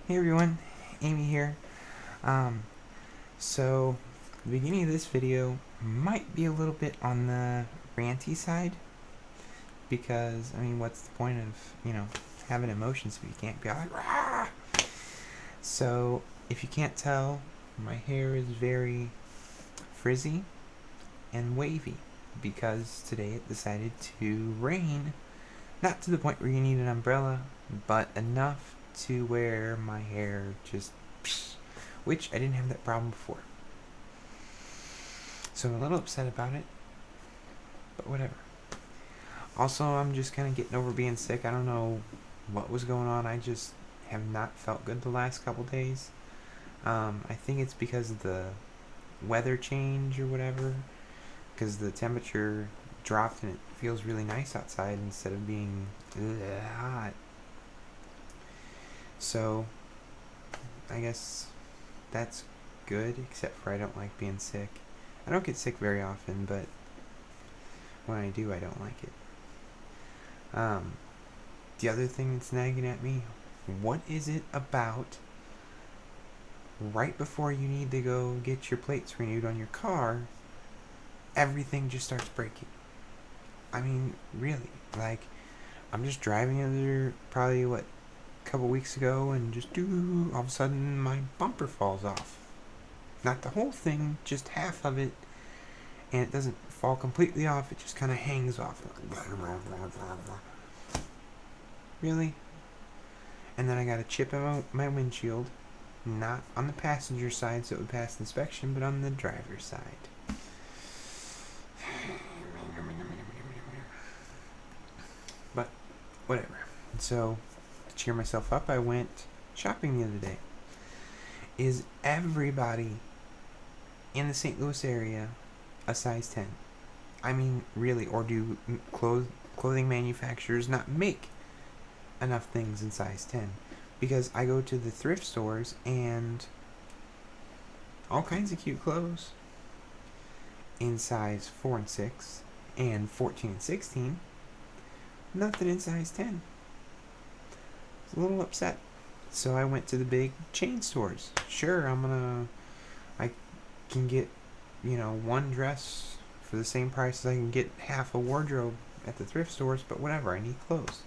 Hey everyone, Amy here. Um, so the beginning of this video might be a little bit on the ranty side because what's the point of having emotions if you can't be like rah? So if you can't tell, my hair is very frizzy and wavy because today it decided to rain. Not to the point where you need an umbrella, but enough to where my hair just, which I didn't have that problem before. So I'm a little upset about it, but whatever. Also, I'm just kind of getting over being sick. I don't know what was going on. I just have not felt good the last couple days. I think it's because of the weather change or whatever, because the temperature dropped and it feels really nice outside instead of being hot. So I guess that's good, except for I don't like being sick. I don't get sick very often, but when I do, I don't like it. The other thing that's nagging at me, what is it about right before you need to go get your plates renewed on your car, everything just starts breaking? Really, like, I'm just driving under probably, a couple weeks ago, and just all of a sudden my bumper falls off. Not the whole thing, just half of it, and it doesn't fall completely off, it just kind of hangs off. Really? And then I got a chip in my windshield, not on the passenger side so it would pass inspection, but on the driver's side. But whatever. So to cheer myself up, I went shopping the other day. Is everybody in the St. Louis area a size 10? Really, or do clothing manufacturers not make enough things in size 10? Because I go to the thrift stores and all kinds of cute clothes in size 4 and 6 and 14 and 16. Nothing in size 10. I was a little upset. So I went to the big chain stores. Sure, I can get, one dress for the same price as I can get half a wardrobe at the thrift stores, but whatever, I need clothes.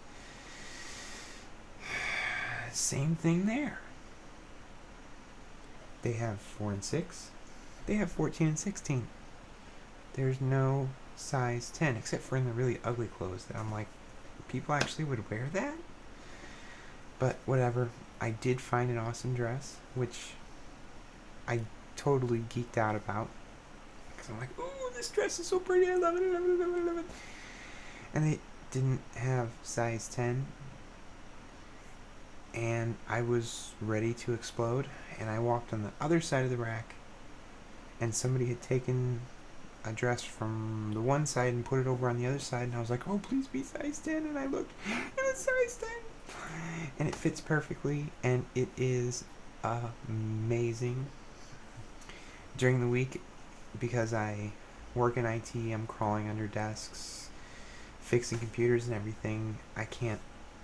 Same thing there. They have 4 and 6. They have 14 and 16. There's no size 10, except for in the really ugly clothes that I'm like, people actually would wear that? But whatever. I did find an awesome dress, which I totally geeked out about. Because I'm like, oh, this dress is so pretty. I love it, I love it, I love it, I love it. And they didn't have size 10. And I was ready to explode. And I walked on the other side of the rack. And somebody had taken a dress from the one side and put it over on the other side. And I was like, oh, please be size 10. And I looked, and it's size 10. And it fits perfectly. And it is amazing. During the week, because I work in IT, I'm crawling under desks, fixing computers and everything. I can't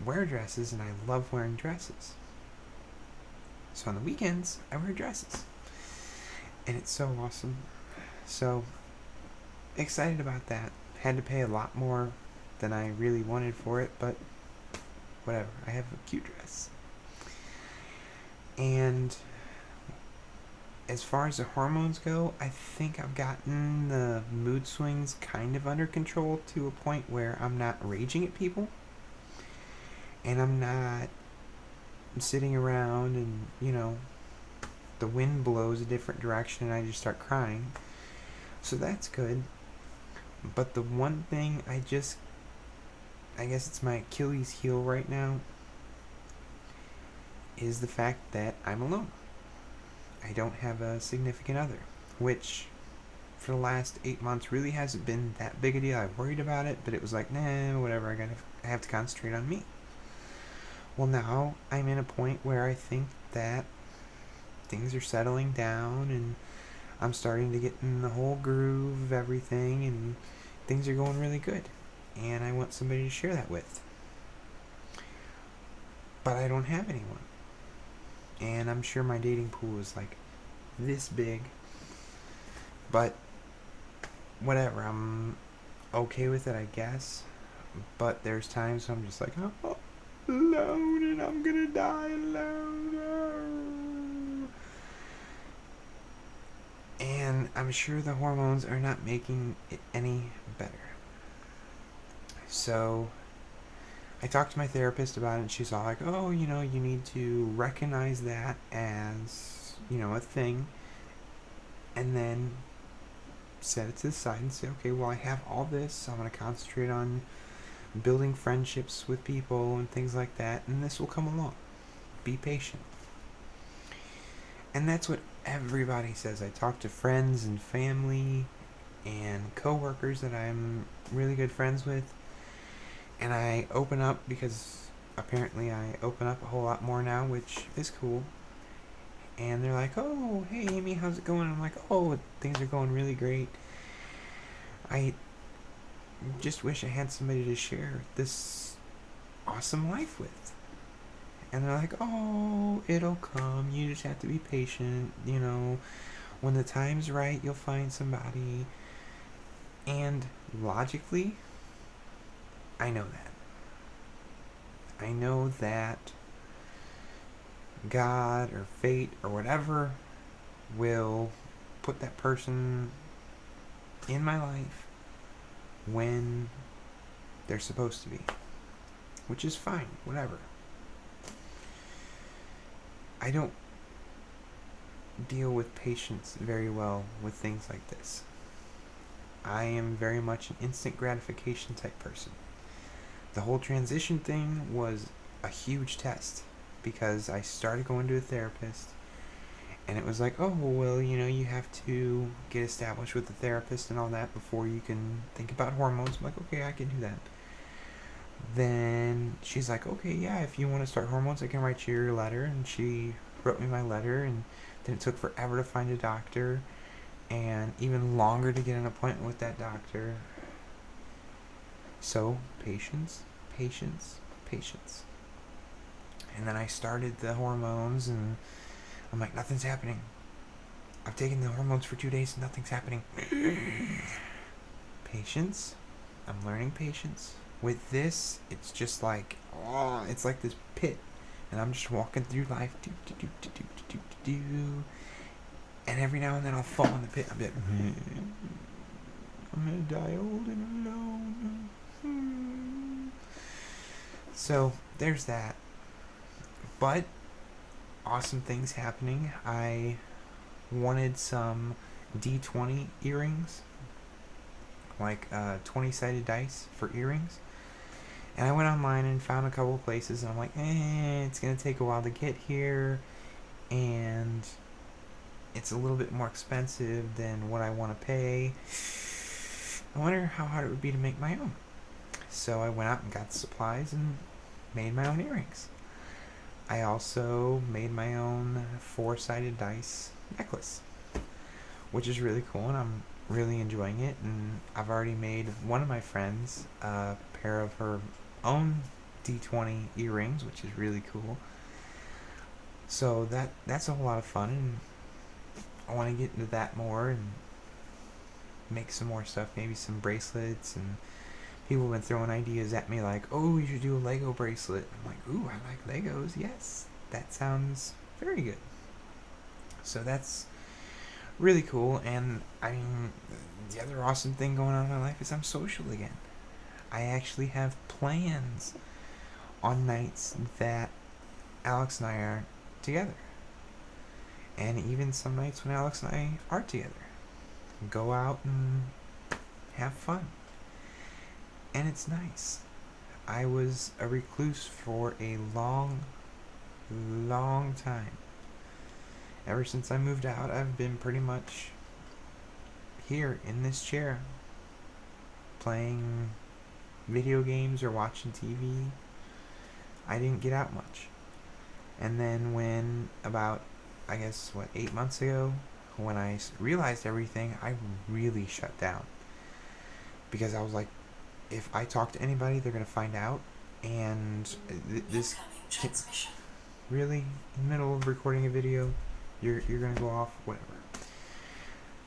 wear dresses, and I love wearing dresses. So on the weekends, I wear dresses. And it's so awesome. So excited about that. Had to pay a lot more than I really wanted for it, but whatever. I have a cute dress. And as far as the hormones go, I think I've gotten the mood swings kind of under control to a point where I'm not raging at people. And I'm not sitting around and, the wind blows a different direction and I just start crying. So that's good. But the one thing I guess it's my Achilles heel right now, is the fact that I'm alone. I don't have a significant other, which for the last 8 months really hasn't been that big a deal. I worried about it, but it was like, nah, whatever, I have to concentrate on me. Well, now I'm in a point where I think that things are settling down and I'm starting to get in the whole groove of everything and things are going really good. And I want somebody to share that with. But I don't have anyone. And I'm sure my dating pool is like this big. But whatever, I'm okay with it, I guess. But there's times when I'm just like, oh, alone and I'm gonna die alone. And I'm sure the hormones are not making it any better. So I talked to my therapist about it, and she's all like, oh, you need to recognize that as, a thing, and then set it to the side and say, okay, well, I have all this, so I'm going to concentrate on building friendships with people and things like that, and this will come along. Be patient. And that's what everybody says. I talk to friends and family and coworkers that I'm really good friends with, and I open up because apparently I open up a whole lot more now, which is cool. And they're like, oh, hey, Amy, how's it going? I'm like, oh, things are going really great. I just wish I had somebody to share this awesome life with. And they're like, oh, it'll come. You just have to be patient. When the time's right, you'll find somebody. And logically, I know that. I know that God or fate or whatever will put that person in my life when they're supposed to be, which is fine, whatever. I don't deal with patience very well with things like this. I am very much an instant gratification type person. The whole transition thing was a huge test because I started going to a therapist, and it was like, oh, well, you have to get established with the therapist and all that before you can think about hormones. I'm like, okay, I can do that. Then she's like, okay, yeah, if you want to start hormones, I can write you your letter. And she wrote me my letter, and then it took forever to find a doctor, and even longer to get an appointment with that doctor. So, patience, patience, patience. And then I started the hormones, and I'm like, nothing's happening. I've taken the hormones for 2 days, nothing's happening. Patience. I'm learning patience. With this, it's just like, it's like this pit. And I'm just walking through life. And every now and then I'll fall in the pit. I'll be like, I'm going to die old and alone. So, there's that. But, awesome things happening. I wanted some D20 earrings, like 20-sided dice for earrings, and I went online and found a couple of places, and I'm like, it's gonna take a while to get here, and it's a little bit more expensive than what I want to pay. I wonder how hard it would be to make my own. So I went out and got the supplies and made my own earrings. I also made my own 4-sided dice necklace, which is really cool, and I'm really enjoying it. And I've already made one of my friends a pair of her own D20 earrings, which is really cool. So that's a whole lot of fun, and I want to get into that more and make some more stuff, maybe some bracelets. And people have been throwing ideas at me like, oh, you should do a Lego bracelet. I'm like, ooh, I like Legos. Yes, that sounds very good. So that's really cool. And I mean, the other awesome thing going on in my life is I'm social again. I actually have plans on nights that Alex and I are together. And even some nights when Alex and I are together. Go out and have fun. And it's nice. I was a recluse for a long, long time. Ever since I moved out, I've been pretty much here in this chair, playing video games or watching TV. I didn't get out much. And then when about, 8 months ago, when I realized everything, I really shut down. Because I was like, if I talk to anybody, they're going to find out. And this Really? In the middle of recording a video, you're gonna go off? Whatever.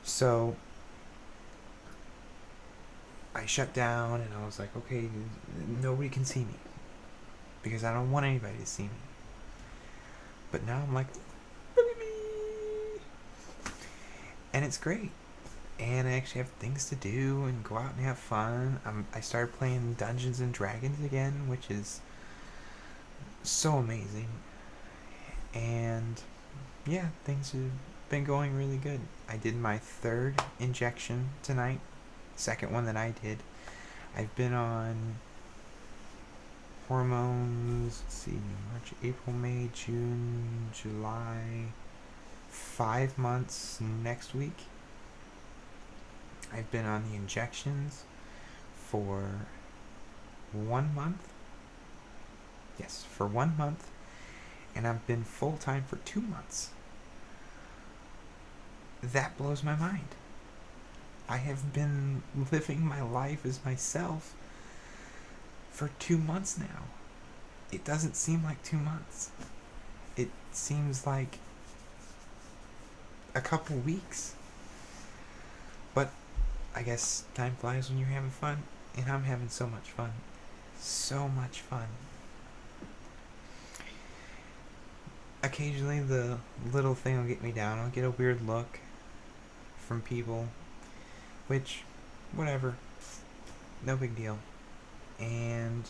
So I shut down and I was like, okay, nobody can see me because I don't want anybody to see me. But now I'm like, look at me, and it's great. And I actually have things to do and go out and have fun. I started playing Dungeons and Dragons again, which is so amazing. And yeah, things have been going really good. I did my third injection tonight, second one that I did. I've been on hormones, let's see, March, April, May, June, July, 5 months next week. I've been on the injections for 1 month. Yes, for 1 month. And I've been full-time for 2 months. That blows my mind. I have been living my life as myself for 2 months now. It doesn't seem like 2 months. It seems like a couple weeks. But I guess time flies when you're having fun, and I'm having so much fun. So much fun. Occasionally the little thing will get me down. I'll get a weird look from people, which, whatever, no big deal. And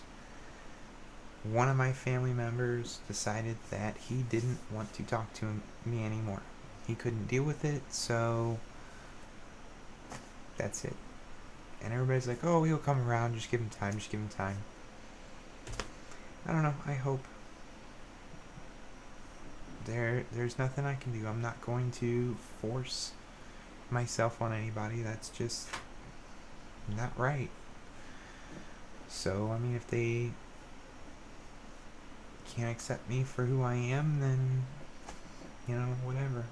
one of my family members decided that he didn't want to talk to me anymore. He couldn't deal with it, so that's it. And everybody's like, oh, he'll come around, just give him time, just give him time. I don't know, I hope. There's nothing I can do. I'm not going to force myself on anybody. That's just not right. So, I mean, if they can't accept me for who I am, then, whatever.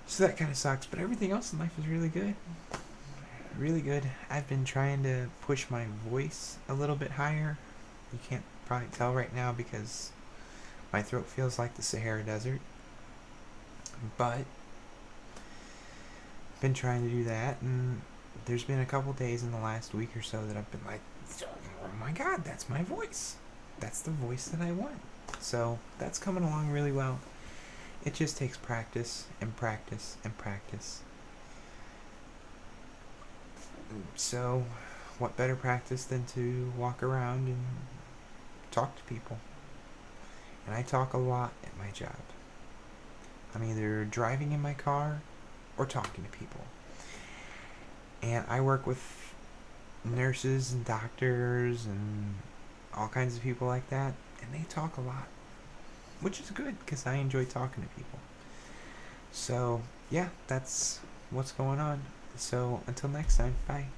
So that kind of sucks, but everything else in life is really good. Really good. I've been trying to push my voice a little bit higher. You can't probably tell right now because my throat feels like the Sahara Desert. But I've been trying to do that, and there's been a couple days in the last week or so that I've been like, oh my god, that's my voice. That's the voice that I want. So that's coming along really well. It just takes practice and practice and practice. So what better practice than to walk around and talk to people? And I talk a lot at my job. I'm either driving in my car or talking to people. And I work with nurses and doctors and all kinds of people like that, and they talk a lot, which is good because I enjoy talking to people. So yeah, that's what's going on. So until next time, bye.